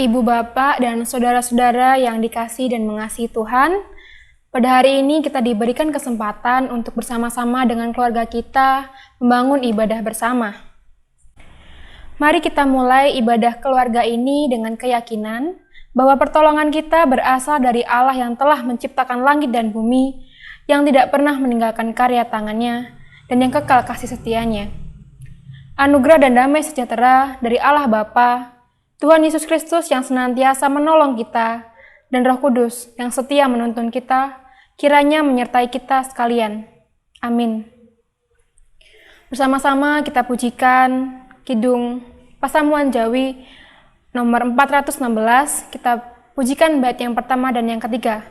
Ibu Bapak dan saudara-saudara yang dikasihi dan mengasihi Tuhan, pada hari ini kita diberikan kesempatan untuk bersama-sama dengan keluarga kita membangun ibadah bersama. Mari kita mulai ibadah keluarga ini dengan keyakinan bahwa pertolongan kita berasal dari Allah yang telah menciptakan langit dan bumi, yang tidak pernah meninggalkan karya tangannya, dan yang kekal kasih setianya. Anugerah dan damai sejahtera dari Allah Bapa, Tuhan Yesus Kristus yang senantiasa menolong kita, dan Roh Kudus yang setia menuntun kita, kiranya menyertai kita sekalian. Amin. Bersama-sama kita pujikan Kidung Pasamuan Jawi nomor 416, kita pujikan bait yang pertama dan yang ketiga.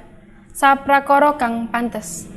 Saprakara kang pantes.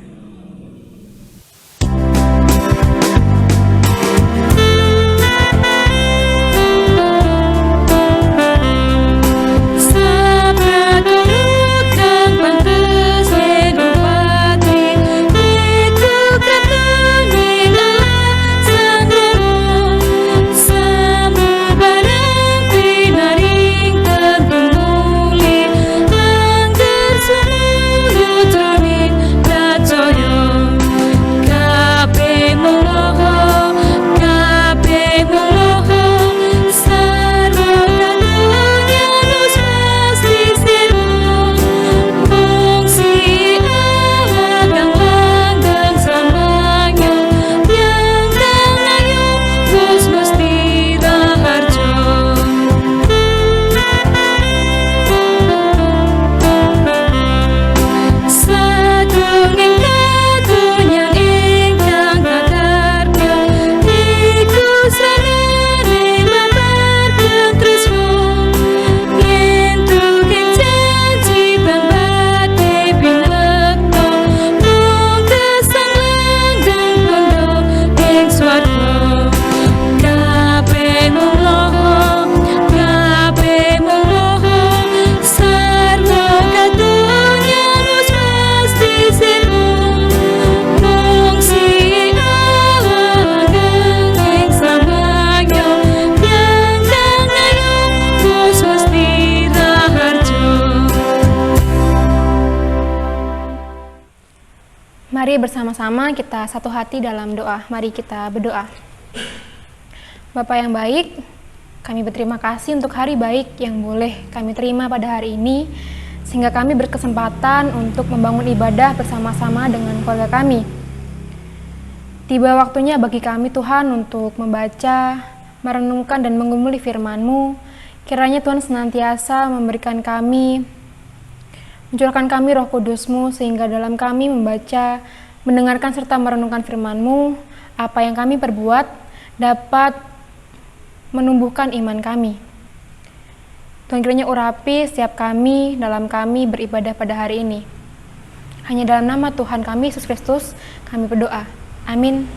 Mari bersama-sama kita satu hati dalam doa. Mari kita berdoa. Bapa yang baik, kami berterima kasih untuk hari baik yang boleh kami terima pada hari ini, sehingga kami berkesempatan untuk membangun ibadah bersama-sama dengan keluarga kami. Tiba waktunya bagi kami Tuhan untuk membaca, merenungkan dan mengumuli firman-Mu. Kiranya Tuhan senantiasa memberikan kami, mencurahkan kami Roh Kudus-Mu, sehingga dalam kami membaca, mendengarkan serta merenungkan firman-Mu, apa yang kami perbuat dapat menumbuhkan iman kami. Tuhan kiranya urapi setiap kami dalam kami beribadah pada hari ini. Hanya dalam nama Tuhan kami Yesus Kristus kami berdoa. Amin.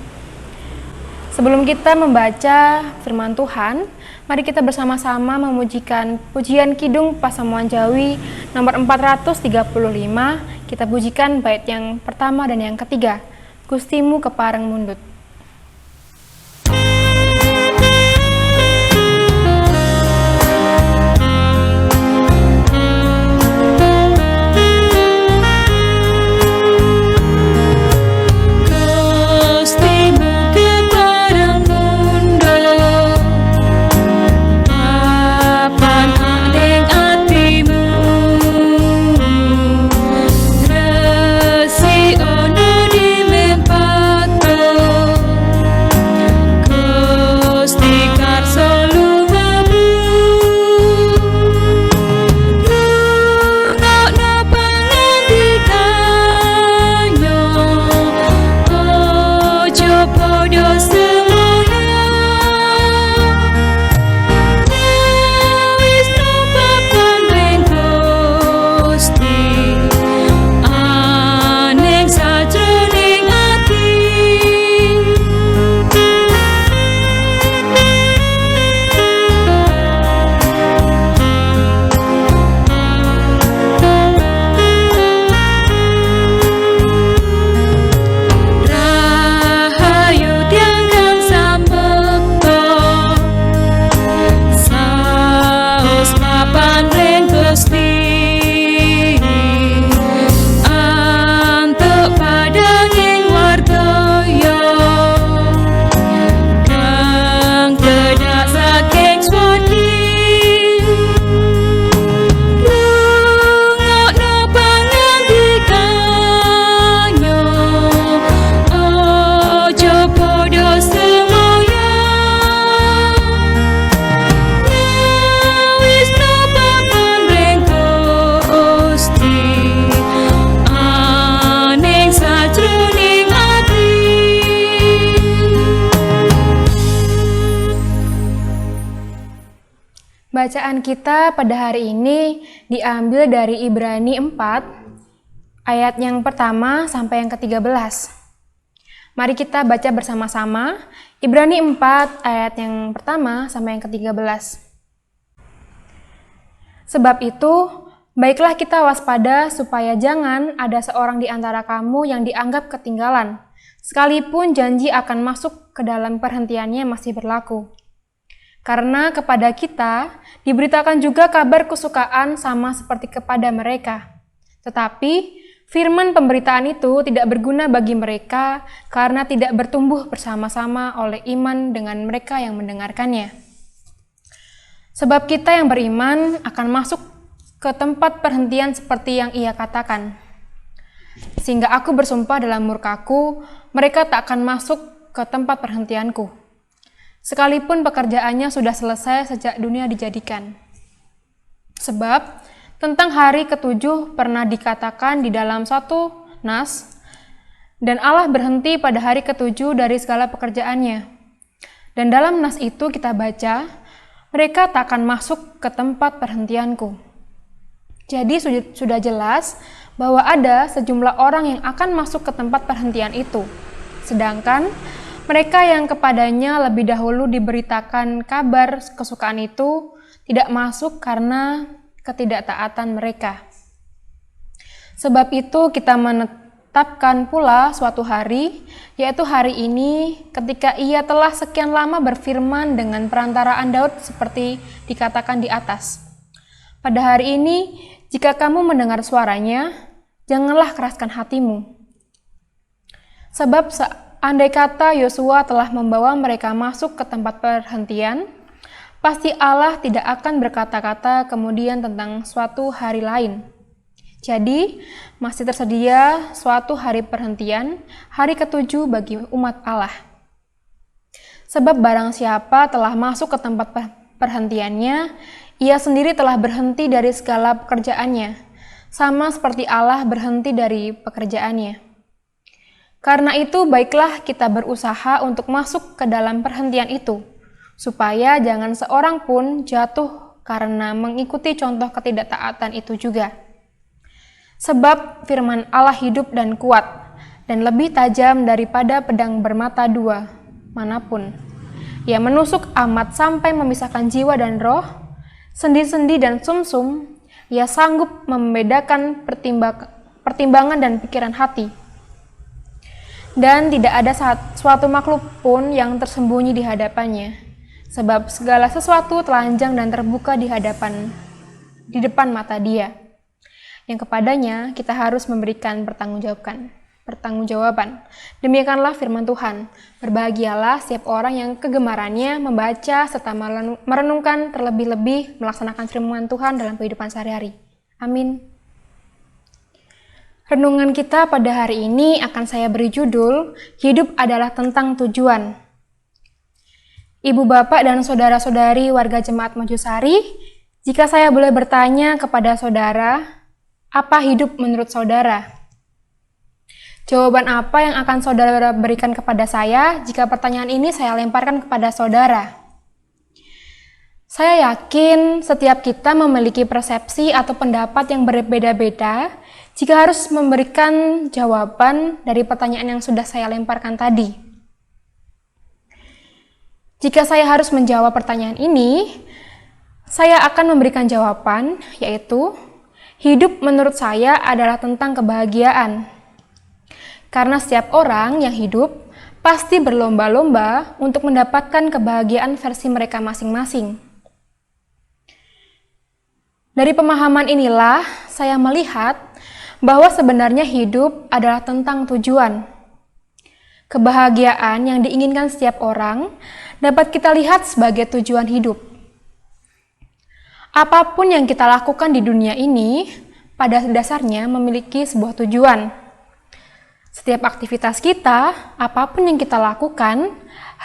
Sebelum kita membaca firman Tuhan, mari kita bersama-sama memujikan pujian Kidung Pasamuan Jawi nomor 435. Kita pujikan bait yang pertama dan yang ketiga. Gustimu kepareng mundut. Resi ono di mempato Bacaan kita pada hari ini diambil dari Ibrani 4, ayat yang pertama sampai yang ke-13. Mari kita baca bersama-sama Ibrani 4, ayat yang pertama sampai yang ke-13. Sebab itu, baiklah kita waspada supaya jangan ada seorang di antara kamu yang dianggap ketinggalan, sekalipun janji akan masuk ke dalam perhentiannya masih berlaku. Karena kepada kita diberitakan juga kabar kesukaan sama seperti kepada mereka. Tetapi firman pemberitaan itu tidak berguna bagi mereka karena tidak bertumbuh bersama-sama oleh iman dengan mereka yang mendengarkannya. Sebab kita yang beriman akan masuk ke tempat perhentian seperti yang ia katakan. Sehingga aku bersumpah dalam murkaku, mereka tak akan masuk ke tempat perhentianku. Sekalipun pekerjaannya sudah selesai sejak dunia dijadikan. Sebab tentang hari ketujuh pernah dikatakan di dalam satu nas, dan Allah berhenti pada hari ketujuh dari segala pekerjaannya. Dan dalam nas itu kita baca, mereka tak akan masuk ke tempat perhentianku. Jadi sudah jelas bahwa ada sejumlah orang yang akan masuk ke tempat perhentian itu. Sedangkan mereka yang kepadanya lebih dahulu diberitakan kabar kesukaan itu tidak masuk karena ketidaktaatan mereka. Sebab itu kita menetapkan pula suatu hari, yaitu hari ini ketika ia telah sekian lama berfirman dengan perantaraan Daud seperti dikatakan di atas. Pada hari ini, jika kamu mendengar suaranya, janganlah keraskan hatimu. Sebab andai kata Yosua telah membawa mereka masuk ke tempat perhentian, pasti Allah tidak akan berkata-kata kemudian tentang suatu hari lain. Jadi, masih tersedia suatu hari perhentian, hari ketujuh bagi umat Allah. Sebab barang siapa telah masuk ke tempat perhentiannya, ia sendiri telah berhenti dari segala pekerjaannya, sama seperti Allah berhenti dari pekerjaannya. Karena itu, baiklah kita berusaha untuk masuk ke dalam perhentian itu, supaya jangan seorang pun jatuh karena mengikuti contoh ketidaktaatan itu juga. Sebab firman Allah hidup dan kuat, dan lebih tajam daripada pedang bermata dua manapun. Ia menusuk amat sampai memisahkan jiwa dan roh, sendi-sendi dan sumsum. Ia sanggup membedakan pertimbangan dan pikiran hati. Dan tidak ada suatu makhluk pun yang tersembunyi di hadapannya, sebab segala sesuatu telanjang dan terbuka di depan mata Dia, yang kepadanya kita harus memberikan pertanggungjawaban. Demikianlah firman Tuhan. Berbahagialah setiap orang yang kegemarannya membaca serta merenungkan, terlebih-lebih melaksanakan firman Tuhan dalam kehidupan sehari-hari. Amin. Renungan kita pada hari ini akan saya beri judul, Hidup adalah tentang tujuan. Ibu bapak dan saudara-saudari warga Jemaat Mojosari, jika saya boleh bertanya kepada saudara, apa hidup menurut saudara? Jawaban apa yang akan saudara berikan kepada saya jika pertanyaan ini saya lemparkan kepada saudara? Saya yakin setiap kita memiliki persepsi atau pendapat yang berbeda-beda jika harus memberikan jawaban dari pertanyaan yang sudah saya lemparkan tadi. Jika saya harus menjawab pertanyaan ini, saya akan memberikan jawaban, yaitu hidup menurut saya adalah tentang kebahagiaan. Karena setiap orang yang hidup pasti berlomba-lomba untuk mendapatkan kebahagiaan versi mereka masing-masing. Dari pemahaman inilah saya melihat bahwa sebenarnya hidup adalah tentang tujuan. Kebahagiaan yang diinginkan setiap orang dapat kita lihat sebagai tujuan hidup. Apapun yang kita lakukan di dunia ini, pada dasarnya memiliki sebuah tujuan. Setiap aktivitas kita, apapun yang kita lakukan,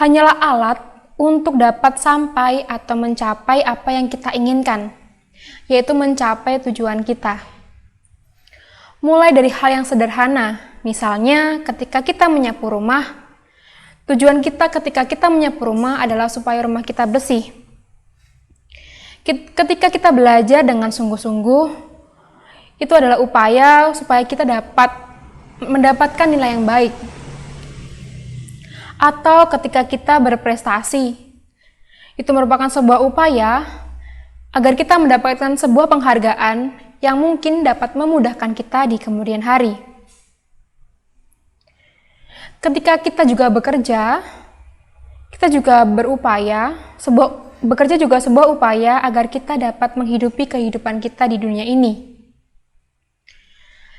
hanyalah alat untuk dapat sampai atau mencapai apa yang kita inginkan, yaitu mencapai tujuan kita. Mulai dari hal yang sederhana, misalnya ketika kita menyapu rumah, tujuan kita ketika kita menyapu rumah adalah supaya rumah kita bersih. Ketika kita belajar dengan sungguh-sungguh, itu adalah upaya supaya kita dapat mendapatkan nilai yang baik. Atau ketika kita berprestasi, itu merupakan sebuah upaya agar kita mendapatkan sebuah penghargaan yang mungkin dapat memudahkan kita di kemudian hari. Ketika kita juga bekerja, kita juga berupaya, bekerja juga sebuah upaya agar kita dapat menghidupi kehidupan kita di dunia ini.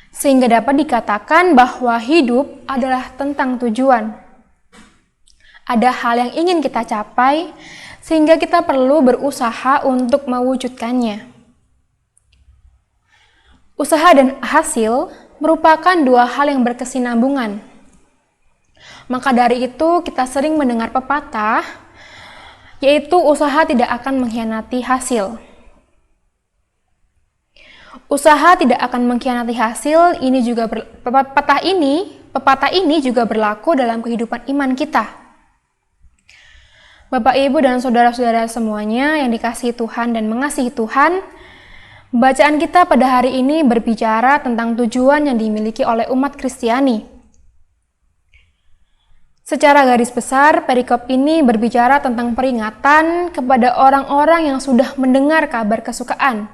Sehingga dapat dikatakan bahwa hidup adalah tentang tujuan. Ada hal yang ingin kita capai, sehingga kita perlu berusaha untuk mewujudkannya. Usaha dan hasil merupakan dua hal yang berkesinambungan. Maka dari itu kita sering mendengar pepatah, yaitu usaha tidak akan mengkhianati hasil. Usaha tidak akan mengkhianati hasil, pepatah ini juga berlaku dalam kehidupan iman kita. Bapak, Ibu, dan saudara-saudara semuanya yang dikasihi Tuhan dan mengasihi Tuhan, bacaan kita pada hari ini berbicara tentang tujuan yang dimiliki oleh umat Kristiani. Secara garis besar, perikop ini berbicara tentang peringatan kepada orang-orang yang sudah mendengar kabar kesukaan,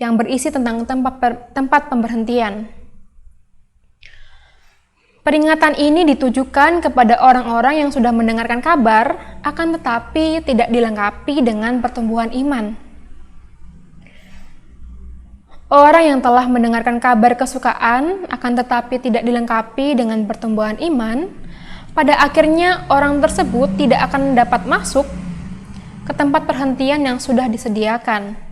yang berisi tentang tempat pemberhentian. Peringatan ini ditujukan kepada orang-orang yang sudah mendengarkan kabar, akan tetapi tidak dilengkapi dengan pertumbuhan iman. Orang yang telah mendengarkan kabar kesukaan, akan tetapi tidak dilengkapi dengan pertumbuhan iman, pada akhirnya orang tersebut tidak akan dapat masuk ke tempat perhentian yang sudah disediakan.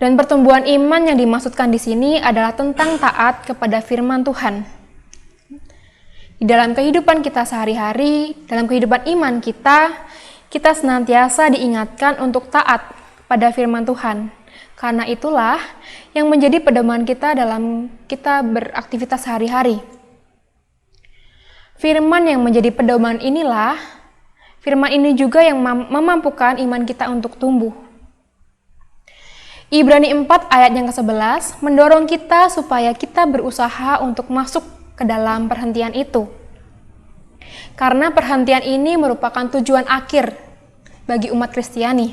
Dan pertumbuhan iman yang dimaksudkan di sini adalah tentang taat kepada firman Tuhan. Di dalam kehidupan kita sehari-hari, dalam kehidupan iman kita senantiasa diingatkan untuk taat pada firman Tuhan. Karena itulah yang menjadi pedoman kita dalam kita beraktivitas sehari-hari. Firman yang menjadi pedoman inilah, firman ini juga yang memampukan iman kita untuk tumbuh. Ibrani 4 ayat yang ke-11 mendorong kita supaya kita berusaha untuk masuk ke dalam perhentian itu. Karena perhentian ini merupakan tujuan akhir bagi umat Kristiani.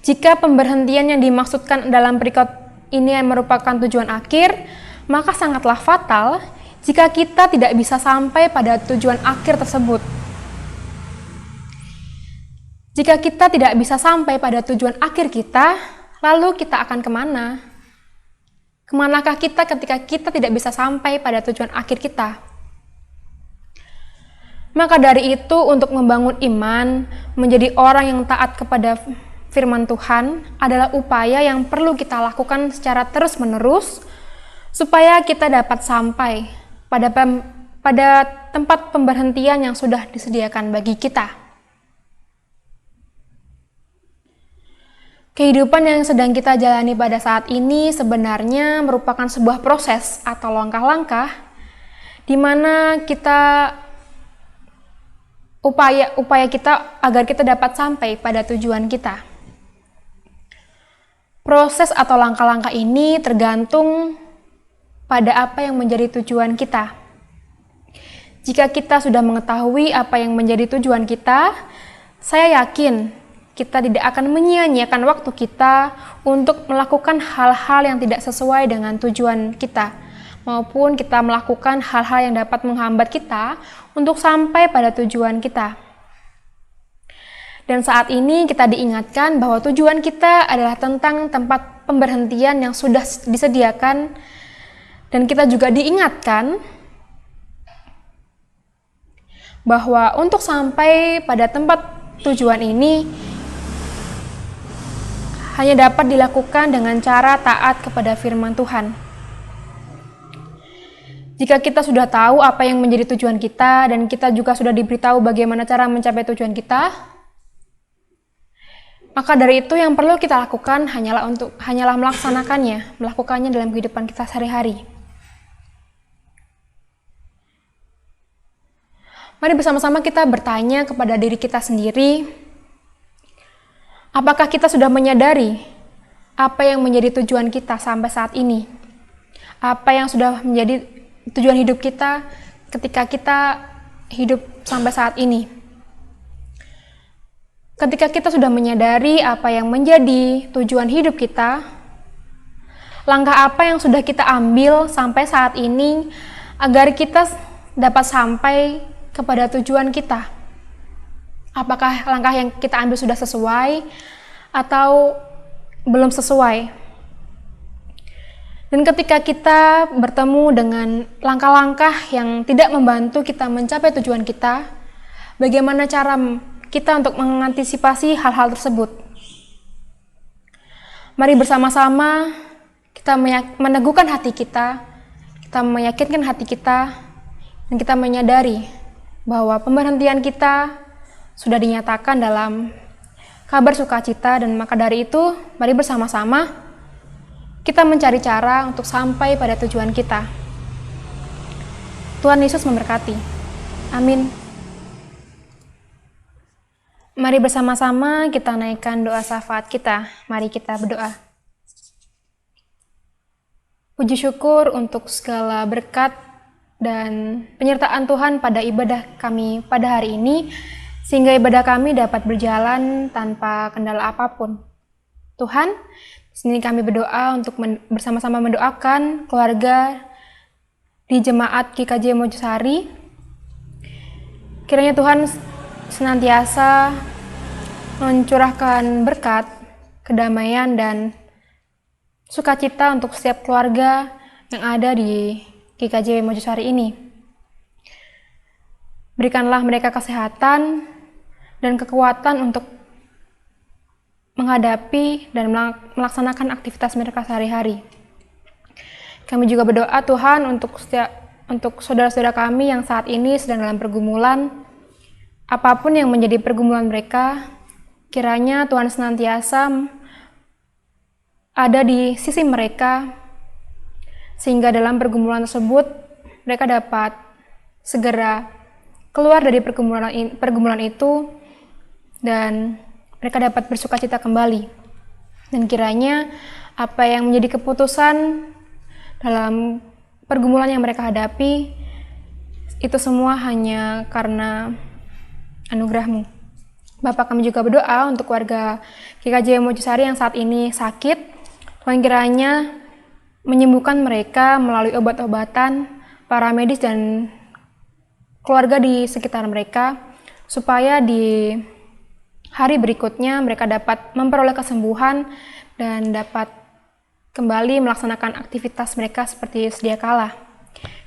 Jika pemberhentian yang dimaksudkan dalam perikop ini merupakan tujuan akhir, maka sangatlah fatal jika kita tidak bisa sampai pada tujuan akhir tersebut. Jika kita tidak bisa sampai pada tujuan akhir kita, lalu kita akan kemana? Kemanakah kita ketika kita tidak bisa sampai pada tujuan akhir kita? Maka dari itu, untuk membangun iman, menjadi orang yang taat kepada firman Tuhan adalah upaya yang perlu kita lakukan secara terus-menerus, supaya kita dapat sampai pada tempat pemberhentian yang sudah disediakan bagi kita. Kehidupan yang sedang kita jalani pada saat ini sebenarnya merupakan sebuah proses atau langkah-langkah di mana upaya kita agar kita dapat sampai pada tujuan kita. Proses atau langkah-langkah ini tergantung pada apa yang menjadi tujuan kita. Jika kita sudah mengetahui apa yang menjadi tujuan kita, saya yakin kita tidak akan menyia-nyiakan waktu kita untuk melakukan hal-hal yang tidak sesuai dengan tujuan kita, maupun kita melakukan hal-hal yang dapat menghambat kita untuk sampai pada tujuan kita. Dan saat ini kita diingatkan bahwa tujuan kita adalah tentang tempat pemberhentian yang sudah disediakan, dan kita juga diingatkan bahwa untuk sampai pada tempat tujuan ini hanya dapat dilakukan dengan cara taat kepada firman Tuhan. Jika kita sudah tahu apa yang menjadi tujuan kita dan kita juga sudah diberitahu bagaimana cara mencapai tujuan kita, maka dari itu yang perlu kita lakukan hanyalah melakukannya dalam kehidupan kita sehari-hari. Mari bersama-sama kita bertanya kepada diri kita sendiri, Apakah kita sudah menyadari apa yang menjadi tujuan kita sampai saat ini? Apa yang sudah menjadi tujuan hidup kita ketika kita hidup sampai saat ini? Ketika kita sudah menyadari apa yang menjadi tujuan hidup kita, langkah apa yang sudah kita ambil sampai saat ini agar kita dapat sampai kepada tujuan kita? Apakah langkah yang kita ambil sudah sesuai atau belum sesuai? Dan ketika kita bertemu dengan langkah-langkah yang tidak membantu kita mencapai tujuan kita, bagaimana cara kita untuk mengantisipasi hal-hal tersebut? Mari bersama-sama kita meneguhkan hati kita meyakinkan hati kita, dan kita menyadari bahwa pemberhentian kita sudah dinyatakan dalam kabar sukacita, dan maka dari itu mari bersama-sama kita mencari cara untuk sampai pada tujuan kita. Tuhan Yesus memberkati. Amin. Mari bersama-sama kita naikkan doa syafaat kita. Mari kita berdoa. Puji syukur untuk segala berkat dan penyertaan Tuhan pada ibadah kami pada hari ini, sehingga ibadah kami dapat berjalan tanpa kendala apapun. Tuhan, di sini kami berdoa untuk bersama-sama mendoakan keluarga di Jemaat GKJ Mojosari. Kiranya Tuhan senantiasa mencurahkan berkat, kedamaian, dan sukacita untuk setiap keluarga yang ada di GKJ Mojosari ini. Berikanlah mereka kesehatan dan kekuatan untuk menghadapi dan melaksanakan aktivitas mereka sehari-hari. Kami juga berdoa Tuhan untuk saudara-saudara kami yang saat ini sedang dalam pergumulan, apapun yang menjadi pergumulan mereka, kiranya Tuhan senantiasa ada di sisi mereka, sehingga dalam pergumulan tersebut mereka dapat segera keluar dari pergumulan itu dan mereka dapat bersukacita kembali. Dan kiranya apa yang menjadi keputusan dalam pergumulan yang mereka hadapi itu semua hanya karena anugerah-Mu. Bapak, kami juga berdoa untuk warga GKJ Mojosari yang saat ini sakit. Tuhan kiranya menyembuhkan mereka melalui obat-obatan, para medis, dan keluarga di sekitar mereka, supaya di hari berikutnya mereka dapat memperoleh kesembuhan dan dapat kembali melaksanakan aktivitas mereka seperti sedia kala.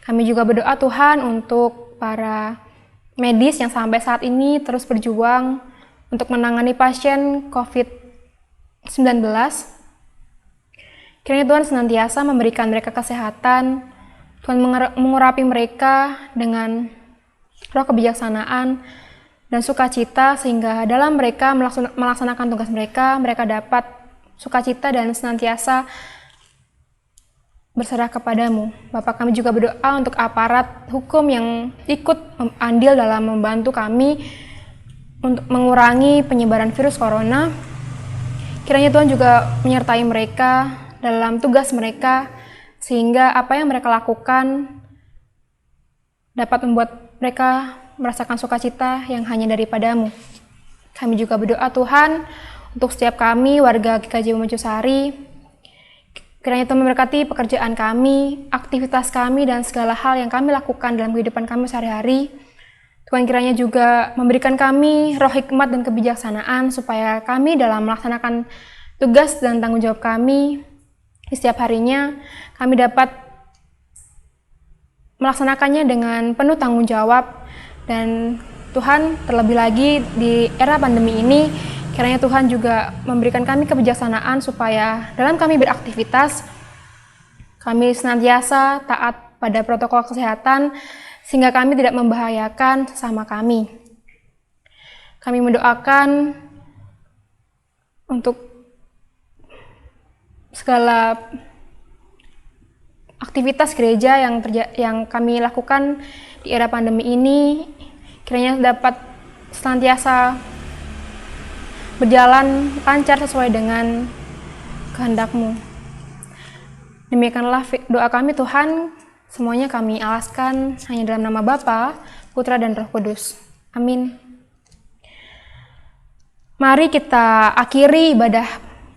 Kami juga berdoa Tuhan untuk para medis yang sampai saat ini terus berjuang untuk menangani pasien COVID-19. Kiranya Tuhan senantiasa memberikan mereka kesehatan, Tuhan mengurapi mereka dengan roh kebijaksanaan dan sukacita, sehingga dalam mereka melaksanakan tugas mereka, mereka dapat sukacita dan senantiasa berserah kepadamu. Bapak, kami juga berdoa untuk aparat hukum yang ikut andil dalam membantu kami untuk mengurangi penyebaran virus corona. Kiranya Tuhan juga menyertai mereka dalam tugas mereka, sehingga apa yang mereka lakukan dapat membuat mereka merasakan sukacita yang hanya daripada-Mu. Kami juga berdoa Tuhan untuk setiap kami warga GKJ Mojosari, kiranya Tuhan memberkati pekerjaan kami, aktivitas kami, dan segala hal yang kami lakukan dalam kehidupan kami sehari-hari. Tuhan kiranya juga memberikan kami roh hikmat dan kebijaksanaan, supaya kami dalam melaksanakan tugas dan tanggung jawab kami di setiap harinya, kami dapat melaksanakannya dengan penuh tanggung jawab. Dan Tuhan, terlebih lagi di era pandemi ini, kiranya Tuhan juga memberikan kami kebijaksanaan supaya dalam kami beraktivitas, kami senantiasa taat pada protokol kesehatan, sehingga kami tidak membahayakan sesama kami. Kami mendoakan untuk segala aktivitas gereja yang kami lakukan di era pandemi ini, kiranya dapat senantiasa berjalan lancar sesuai dengan kehendak-Mu. Demikianlah doa kami Tuhan, semuanya kami alaskan hanya dalam nama Bapa, Putra dan Roh Kudus. Amin. Mari kita akhiri ibadah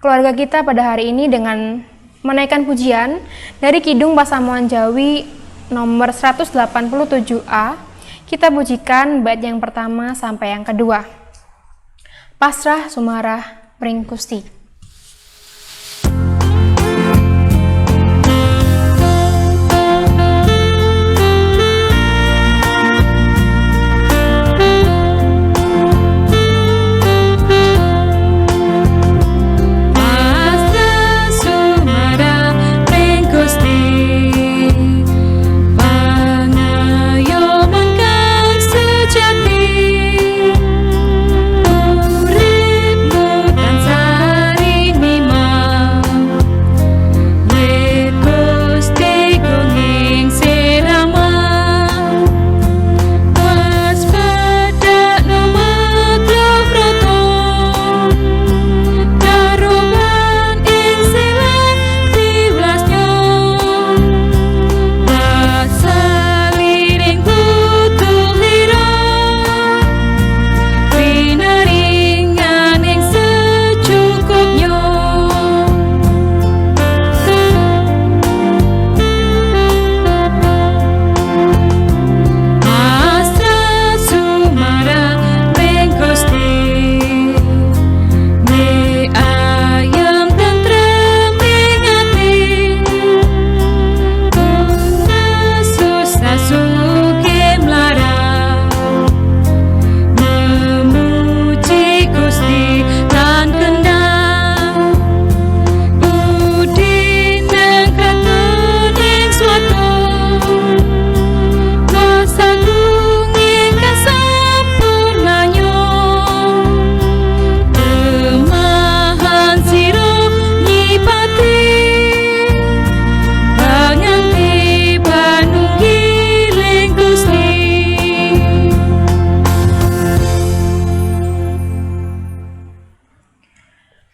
keluarga kita pada hari ini dengan menaikkan pujian dari Kidung Pasamuan Jawi nomor 187A. Kita pujikan bait yang pertama sampai yang kedua. Pasrah sumarah pring Gusti.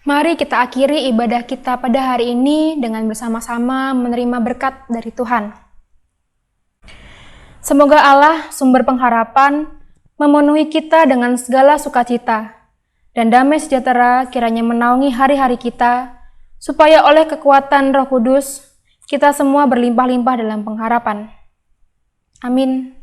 Mari kita akhiri ibadah kita pada hari ini dengan bersama-sama menerima berkat dari Tuhan. Semoga Allah, sumber pengharapan, memenuhi kita dengan segala sukacita, dan damai sejahtera kiranya menaungi hari-hari kita, supaya oleh kekuatan Roh Kudus, kita semua berlimpah-limpah dalam pengharapan. Amin.